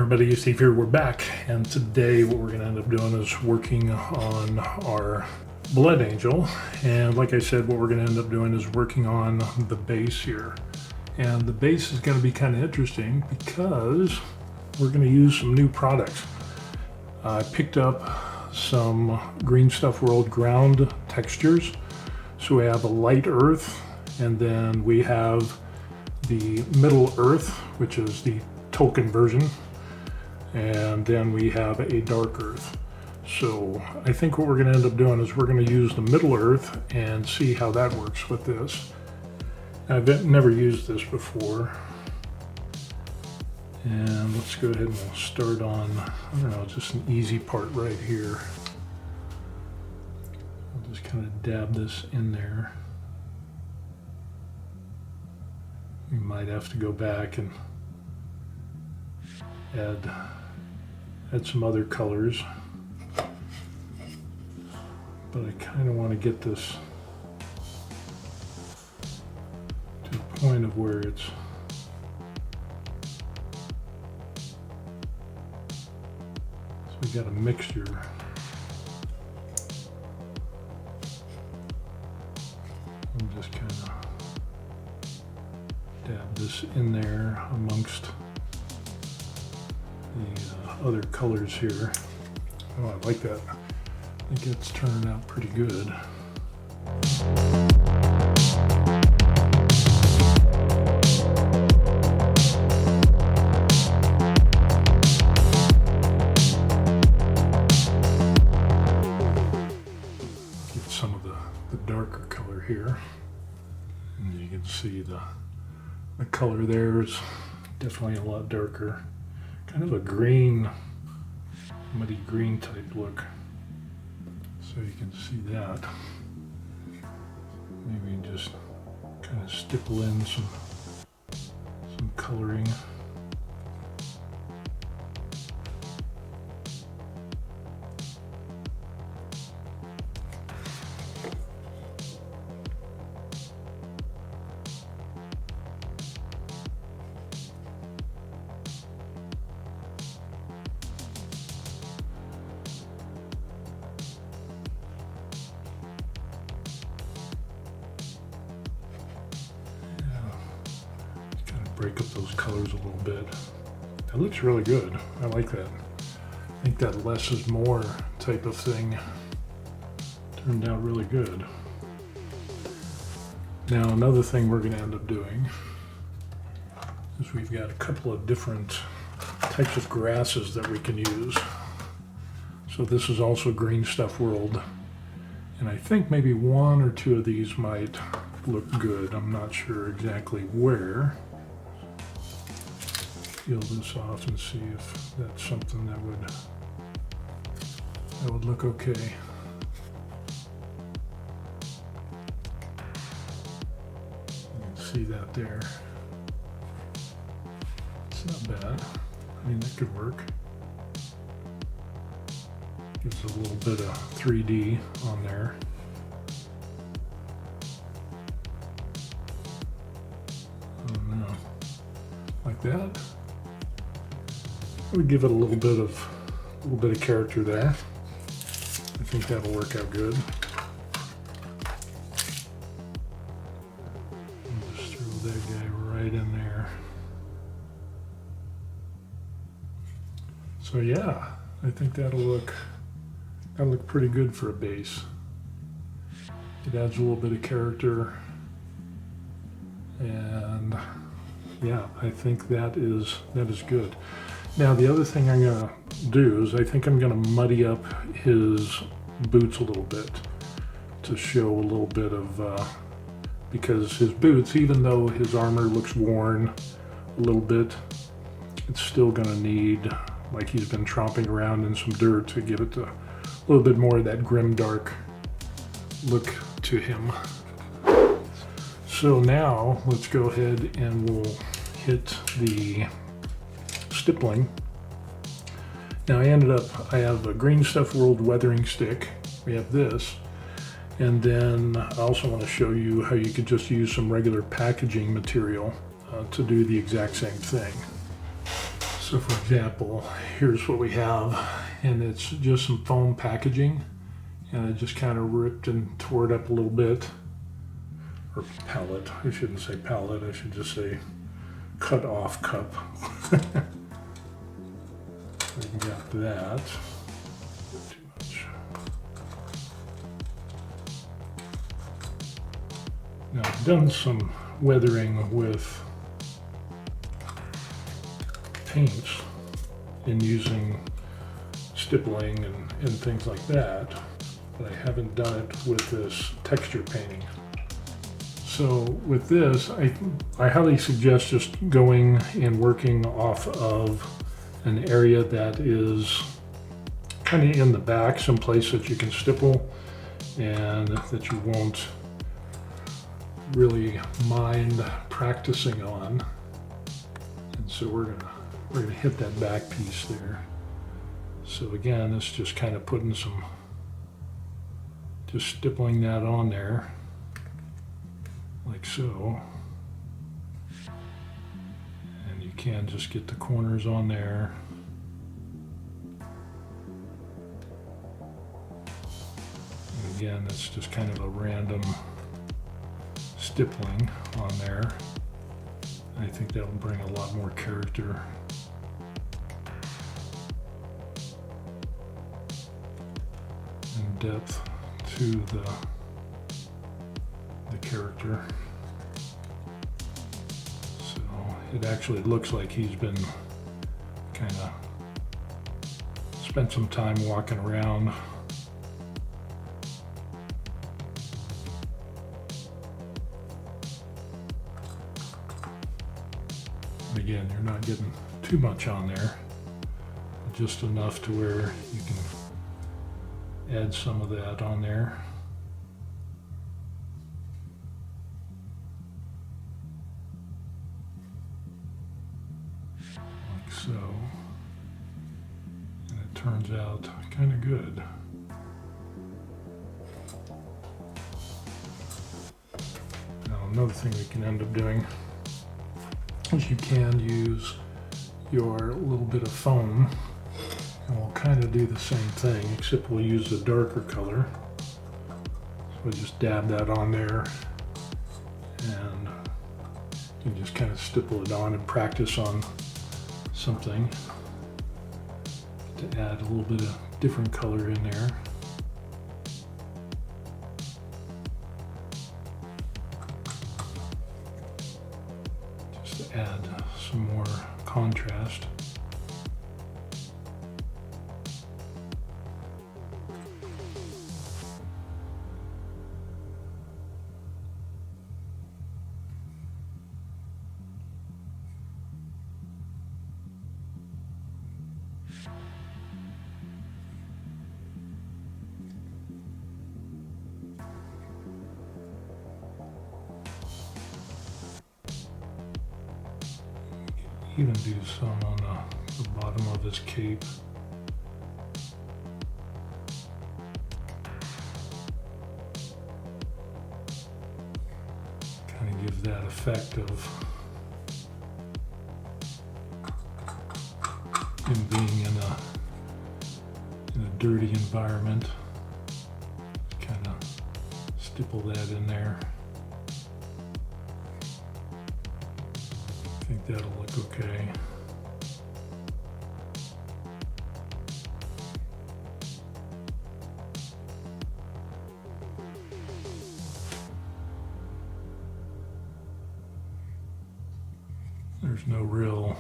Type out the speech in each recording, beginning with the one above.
everybody, Steve here. We're back, and today what we're going to end up doing is working on our Blood Angel. And like I said, what we're going to end up doing is working on the base here. And the base is going to be kind of interesting because we're going to use some new products. I picked up some Green Stuff World ground textures. So we have a light earth, and then we have the middle earth, which is the Tolkien version, and then we have a dark earth. So I think what we're going to end up doing is we're going to use the middle earth and see how that works with this. I've never used this before, and let's go ahead and we'll start on, I don't know, just an easy part right here. I'll just kind of dab this in there. You might have to go back and add some other colors, but I kind of want to get this to a point of where it's so we got a mixture. I'm just kind of dab this in there amongst the other colors here. Oh, I like that. I think it's turning out pretty good. Get some of the darker color here. And you can see the color there is definitely a lot darker. Kind of a green, muddy green type look. So you can see that. Maybe just kind of stipple in some coloring. Break up those colors a little bit. That looks really good. I like that. I think that less is more type of thing turned out really good. Now another thing we're going to end up doing is we've got a couple of different types of grasses that we can use. So this is also Green Stuff World, and I think maybe one or two of these might look good. I'm not sure exactly where. Peel this off and see if that's something that would look okay. You can see that there. It's not bad. I mean, that could work. Gives a little bit of 3D on there. I don't know. Like that. We give it a little bit of character there. I think that'll work out good. I'll just throw that guy right in there. So yeah, I think that'll look pretty good for a base. It adds a little bit of character, and yeah, I think that is good. Now the other thing I'm going to do is I think I'm going to muddy up his boots a little bit to show a little bit of, because his boots, even though his armor looks worn a little bit, it's still going to need, like he's been tromping around in some dirt, to give it a little bit more of that grim dark look to him. So now let's go ahead and we'll hit the stippling. Now I have a Green Stuff World weathering stick. We have this, and then I also want to show you how you could just use some regular packaging material to do the exact same thing. So for example, here's what we have, and it's just some foam packaging, and I just kind of ripped and tore it up a little bit. Or pallet, I shouldn't say pallet, I should just say cut off cup. We got that. Too much. Now I've done some weathering with paints and using stippling and things like that, but I haven't done it with this texture painting. So with this, I highly suggest just going and working off of an area that is kind of in the back, someplace that you can stipple and that you won't really mind practicing on. And so we're gonna hit that back piece there. So again, it's just kind of putting just stippling that on there, like so. And you can just get the corners on there. And again, it's just kind of a random stippling on there. I think that will bring a lot more character. And depth to the character. So it actually looks like he's been kind of spent some time walking around. Again, you're not getting too much on there, just enough to where you can add some of that on there. Like so. And it turns out kind of good. Now, another thing we can end up doing is you can use your little bit of foam, and we'll kind of do the same thing, except we'll use a darker color. So we'll just dab that on there, and you can just kind of stipple it on and practice on something to add a little bit of different color in there. Add some more contrast. Even do some on the bottom of his cape. Kind of give that effect of him being in a dirty environment. Kind of stipple that in there. I think that'll look okay. There's no real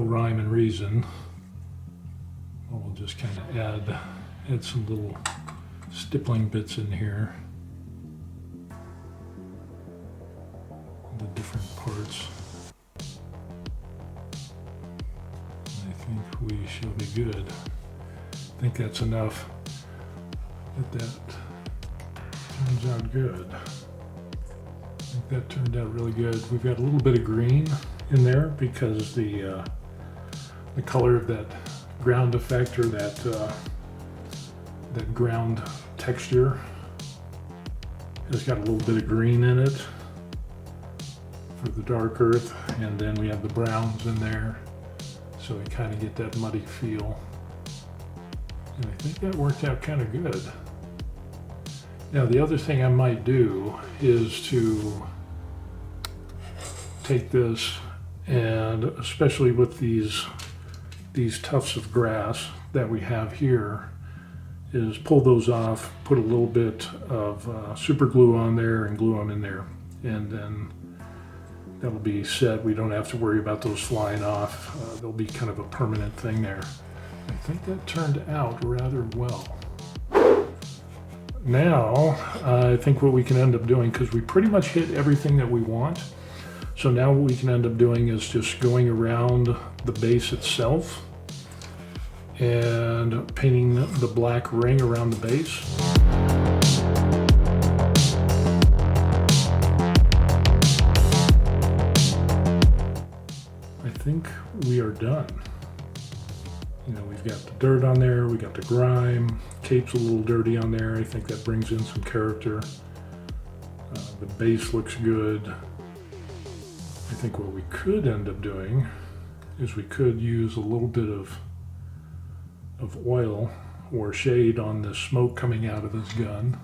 rhyme and reason. We'll just kind of add some little stippling bits in here. The different parts. I think we shall be good. I think that's enough. That turns out good. I think that turned out really good. We've got a little bit of green in there because the color of that ground effect, or that ground texture, has got a little bit of green in it for the dark earth, and then we have the browns in there, so we kind of get that muddy feel. And I think that worked out kind of good. Now the other thing I might do is to take this, and especially with these tufts of grass that we have here, is pull those off, put a little bit of super glue on there and glue them in there, and then that'll be set. We don't have to worry about those flying off. They'll be kind of a permanent thing there. I think that turned out rather well. Now I think what we can end up doing, because we pretty much hit everything that we want, so now what we can end up doing is just going around the base itself and painting the black ring around the base. I think we are done. You know, we've got the dirt on there, we got the grime, cape's a little dirty on there. I think that brings in some character. The base looks good. I think what we could end up doing is we could use a little bit of oil or shade on the smoke coming out of this gun,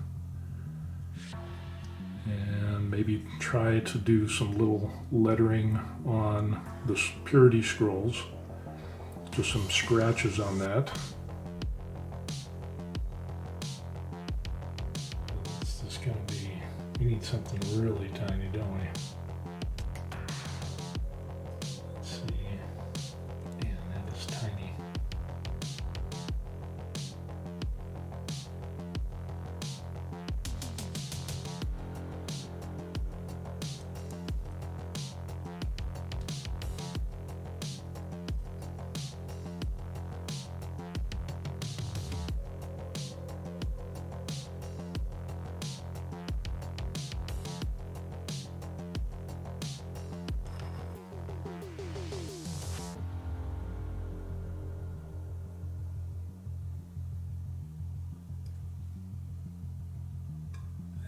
and maybe try to do some little lettering on the purity scrolls, just some scratches on that. This is going to be, we need something really tiny, don't we? Let's see. Yeah, that is tiny.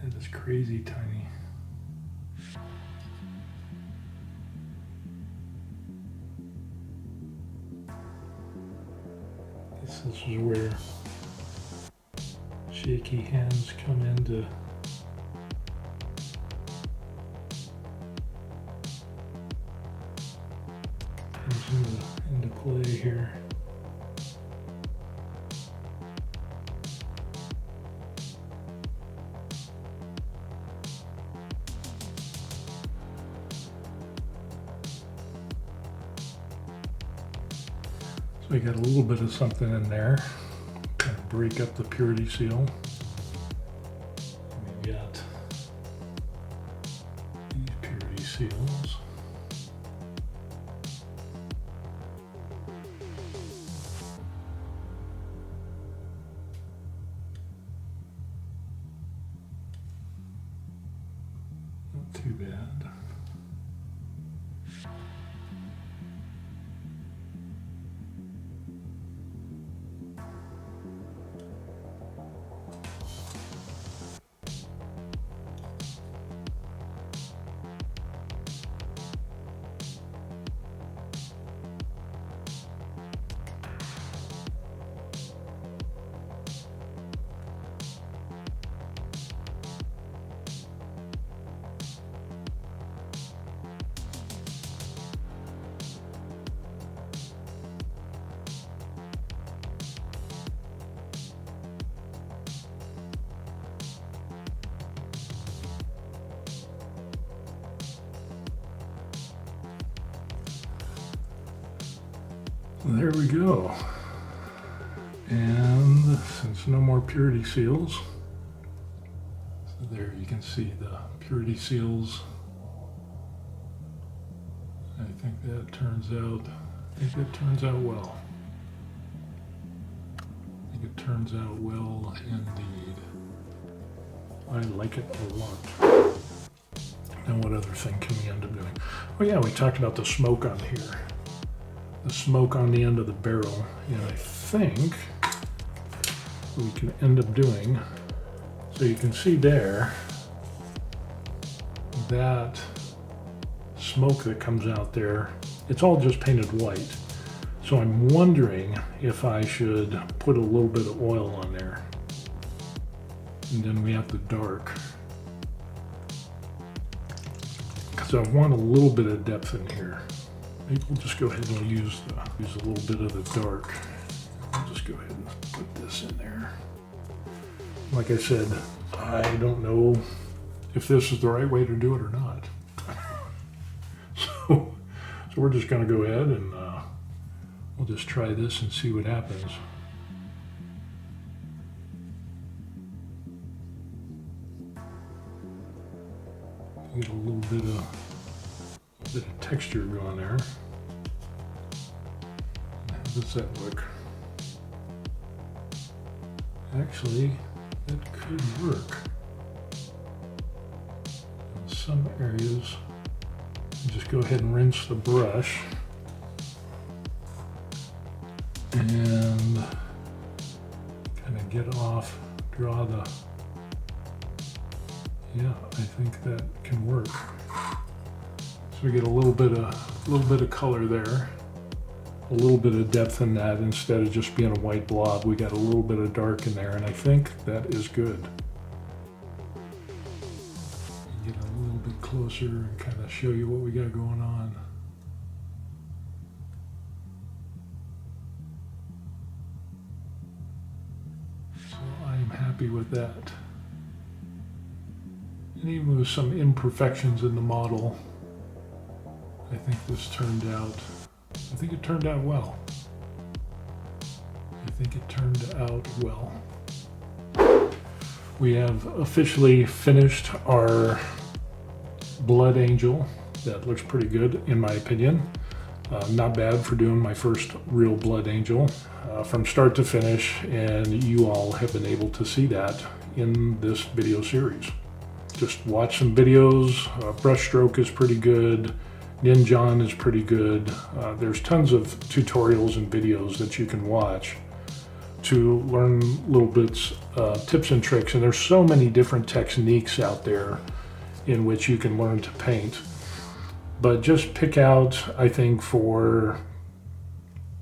That is crazy tiny. This is where shaky hands come into play here. So we got a little bit of something in there, kind of break up the purity seal. We got these purity seals. Not too bad. There we go. And since no more purity seals, so there you can see the purity seals. I think that turns out well. I think it turns out well indeed. I like it a lot. And what other thing can we end up doing? Oh yeah, we talked about the smoke on here. The smoke on the end of the barrel, and I think we can end up doing, so you can see there, that smoke that comes out there, it's all just painted white. So I'm wondering if I should put a little bit of oil on there. And then we have the dark. Because I want a little bit of depth in here. Maybe we'll just go ahead and use a little bit of the dark. I'll just go ahead and put this in there. Like I said, I don't know if this is the right way to do it or not. So we're just going to go ahead and we'll just try this and see what happens. Get a little bit of texture going there. How does that look? Actually, that could work. In some areas, just go ahead and rinse the brush and kind of get off, draw the, yeah, I think that can work. So we get a little bit of color there, a little bit of depth in that instead of just being a white blob. We got a little bit of dark in there, and I think that is good. Get a little bit closer and kind of show you what we got going on. So I'm happy with that. And even with some imperfections in the model, I think this turned out, I think it turned out well. I think it turned out well. We have officially finished our Blood Angel. That looks pretty good in my opinion. Not bad for doing my first real Blood Angel from start to finish, and you all have been able to see that in this video series. Just watch some videos. Brushstroke is pretty good. Ninja is pretty good. There's tons of tutorials and videos that you can watch to learn little bits, tips and tricks. And there's so many different techniques out there in which you can learn to paint. But just pick out, I think, for,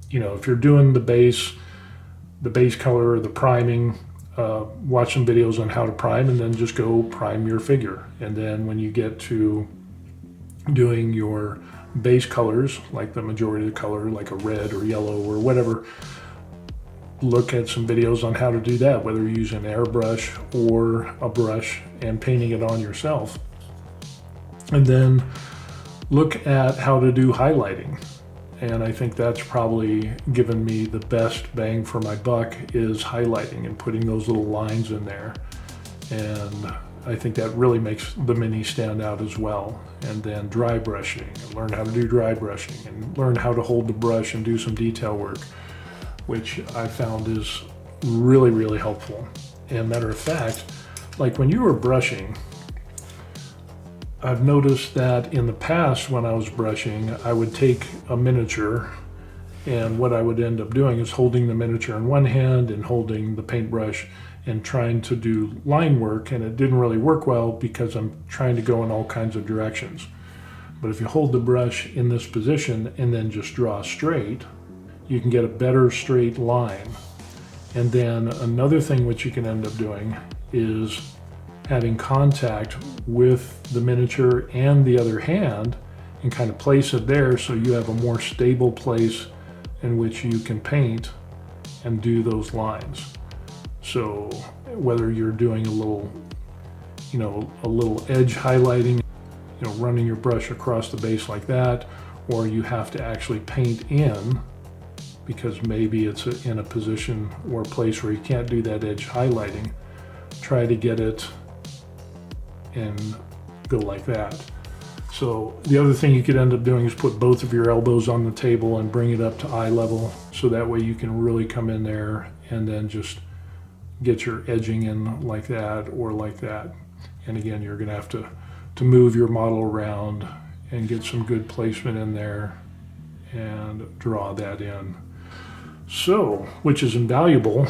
you know, if you're doing the base color or the priming, watch some videos on how to prime, and then just go prime your figure. And then when you get to doing your base colors, like the majority of the color, like a red or yellow or whatever, look at some videos on how to do that, whether you're using an airbrush or a brush and painting it on yourself. And then look at how to do highlighting. And I think that's probably given me the best bang for my buck, is highlighting and putting those little lines in there. And I think that really makes the mini stand out as well. And then dry brushing, and learn how to do dry brushing, and learn how to hold the brush and do some detail work, which I found is really, really helpful. And matter of fact, like when you were brushing, I've noticed that in the past when I was brushing, I would take a miniature, and what I would end up doing is holding the miniature in one hand and holding the paintbrush and trying to do line work, and it didn't really work well because I'm trying to go in all kinds of directions. But if you hold the brush in this position and then just draw straight, you can get a better straight line. And then another thing which you can end up doing is having contact with the miniature and the other hand and kind of place it there so you have a more stable place in which you can paint and do those lines. So whether you're doing a little edge highlighting, running your brush across the base like that, or you have to actually paint in because maybe it's in a position or a place where you can't do that edge highlighting, try to get it and go like that. So the other thing you could end up doing is put both of your elbows on the table and bring it up to eye level, so that way you can really come in there and then just get your edging in like that or like that. And again, you're gonna have to move your model around and get some good placement in there and draw that in. So, which is invaluable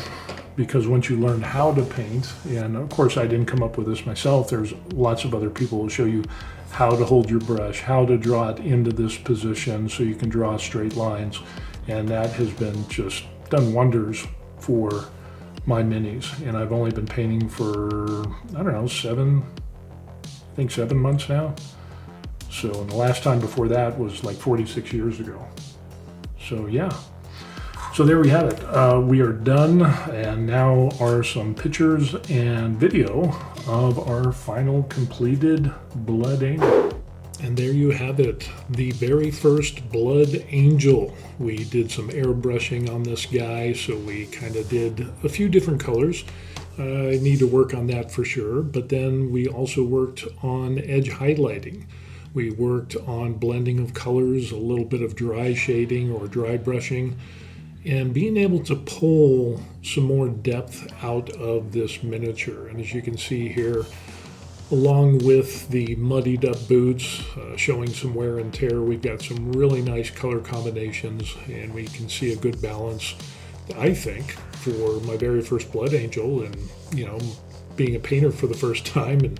because once you learn how to paint, and of course I didn't come up with this myself, there's lots of other people who show you how to hold your brush, how to draw it into this position so you can draw straight lines, and that has been just done wonders for my minis. And I've only been painting for, I don't know, 7 months now. So, and the last time before that was like 46 years ago. So yeah. So there we have it. We are done, and now are some pictures and video of our final completed Blood Angel. And there you have it, the very first Blood Angel. We did some airbrushing on this guy, so we kind of did a few different colors. I need to work on that for sure, but then we also worked on edge highlighting. We worked on blending of colors, a little bit of dry shading or dry brushing, and being able to pull some more depth out of this miniature. And as you can see here, along with the muddied up boots showing some wear and tear, we've got some really nice color combinations, and we can see a good balance, I think, for my very first Blood Angel. And you know, being a painter for the first time in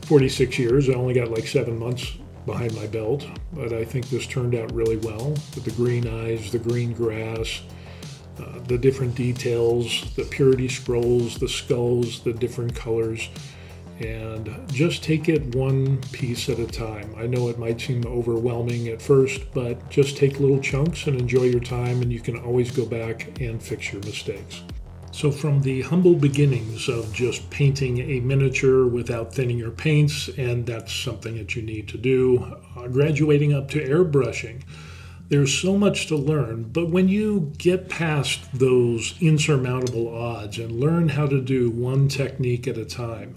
46 years, I only got like 7 months behind my belt, but I think this turned out really well with the green eyes, the green grass, the different details, the purity scrolls, the skulls, the different colors, and just take it one piece at a time. I know it might seem overwhelming at first, but just take little chunks and enjoy your time, and you can always go back and fix your mistakes. So from the humble beginnings of just painting a miniature without thinning your paints, and that's something that you need to do, graduating up to airbrushing, there's so much to learn. But when you get past those insurmountable odds and learn how to do one technique at a time,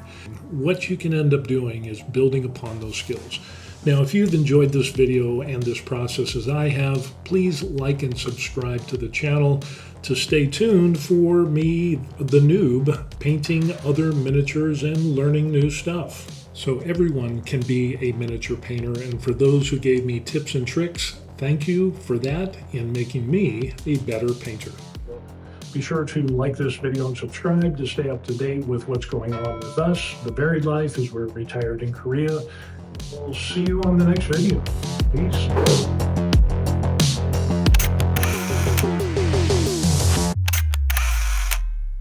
what you can end up doing is building upon those skills. Now, if you've enjoyed this video and this process as I have, please like and subscribe to the channel to stay tuned for me, the noob, painting other miniatures and learning new stuff. So everyone can be a miniature painter, and for those who gave me tips and tricks, thank you for that in making me a better painter. Be sure to like this video and subscribe to stay up to date with what's going on with us, The Varied Life, as we're retired in Korea. We'll see you on the next video. Peace.